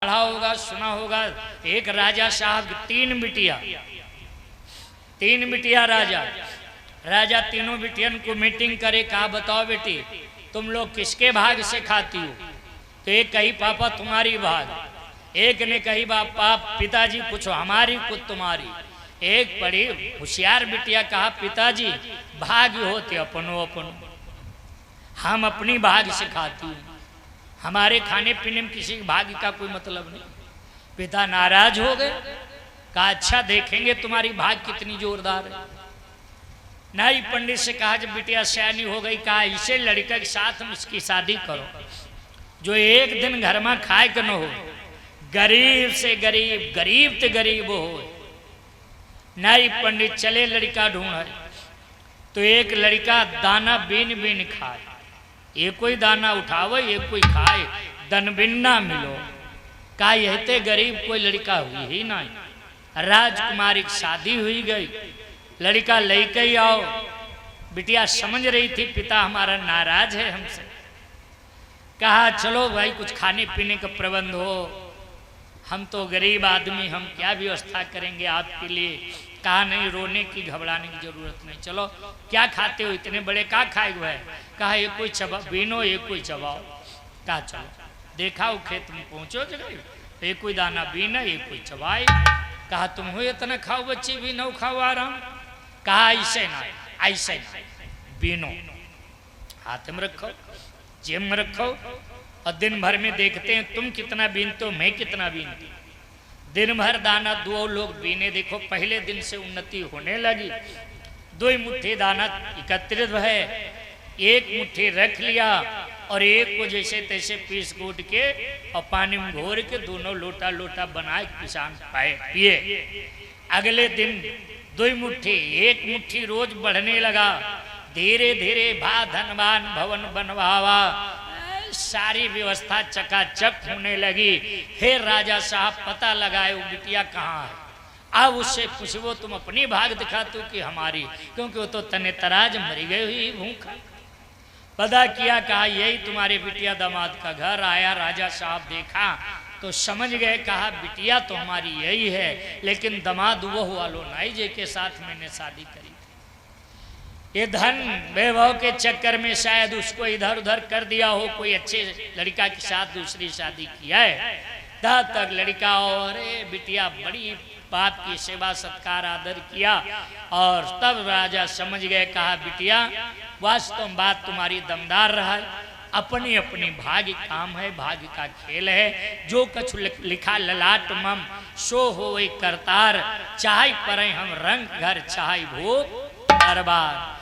पढ़ा होगा, सुना होगा। एक राजा साहब की तीन बिटिया राजा तीनों बिटियन को मीटिंग करे, कहा बताओ बेटी तुम लोग किसके भाग से खाती हो? तो एक कही पापा तुम्हारी भाग, एक ने कही पापा पिताजी कुछ हमारी कुछ तुम्हारी। एक बड़ी होशियार बिटिया कहा पिताजी भाग होते अपनो अपनो, हम अपनी भाग से खाती हूँ, हमारे खाने पीने में किसी भाग्य का कोई मतलब नहीं। पिता नाराज हो गए, कहा अच्छा देखेंगे तुम्हारी भाग कितनी जोरदार है। नाई पंडित से कहा जब बिटिया सयानी हो गई, कहा इसे लड़के के साथ में इसकी शादी करो जो एक दिन घर में खाए के न हो, गरीब से गरीब गरीब ते गरीब हो। नाई पंडित चले लड़का ढूंढे, तो एक लड़का दाना बीन बीन खाए, ये कोई दाना उठावे ये कोई खाए, दन बिन ना मिलो। का यहते गरीब कोई लड़का हुई ही नहीं। राजकुमारी की शादी हुई गई, लड़का लेके ही आओ। बिटिया समझ रही थी पिता हमारा नाराज है हमसे, कहा चलो भाई कुछ खाने पीने का प्रबंध हो, हम तो गरीब आदमी, हम क्या व्यवस्था करेंगे आपके लिए। कहा नहीं रोने की घबराने की जरूरत नहीं, चलो क्या खाते हो इतने बड़े, क्या खाए हुए है? कहा एक कोई चबा बीनो एक कोई चबाओ। कहा चलो देखा वो खेत में पहुंचो जगह, एक कोई दाना बीना एक कोई चबाए। कहा तुम हो इतना खाओ बच्चे भी न खाओ आराम। कहा ऐसे ना ऐसे ना, बीनो हाथ में रखो जेब में रखो और दिन भर में देखते हैं तुम कितना बीनते हो मैं कितना बीनती। दिन भर दाना दो लोग बीने, देखो पहले दिन से उन्नति होने लगी। 2 मुट्ठी दाना एकत्रित है, एक मुट्ठी रख लिया और एक को जैसे तैसे पीस कूट के और पानी में घोर के दोनों लोटा लोटा बनाए किसान पिए। अगले दिन 2 मुट्ठी, 1 मुट्ठी रोज बढ़ने लगा। धीरे धीरे भा धनवान भवन बनवावा, सारी व्यवस्था चकाचक होने लगी। फिर राजा साहब पता लगाए वो बिटिया कहाँ है। अब उससे पूछो तुम अपनी भाग दिखाते हो कि हमारी, क्योंकि वो तो तने तराज मरी गई हुई भूखा। पता किया, कहा यही तुम्हारे बिटिया दामाद का घर। आया राजा साहब देखा तो समझ गए, कहा बिटिया तो हमारी यही है, लेकिन दामाद वो वालो नहीं जे के साथ मैंने शादी करी। ये धन वैभव के चक्कर में शायद उसको इधर उधर कर दिया हो, कोई अच्छे लड़का के साथ दूसरी शादी किया है। तब तक लड़का और बिटिया बड़ी बाप की सेवा सत्कार आदर किया और तब राजा समझ गए, कहा बिटिया वास्तव में बात तुम्हारी दमदार रहा है, अपनी अपनी भाग्य काम है, भाग्य का खेल है। जो कछु लिखा ललाट मम सो हो करतार, चाहे परे हम रंग घर चाहे भूख दरबार।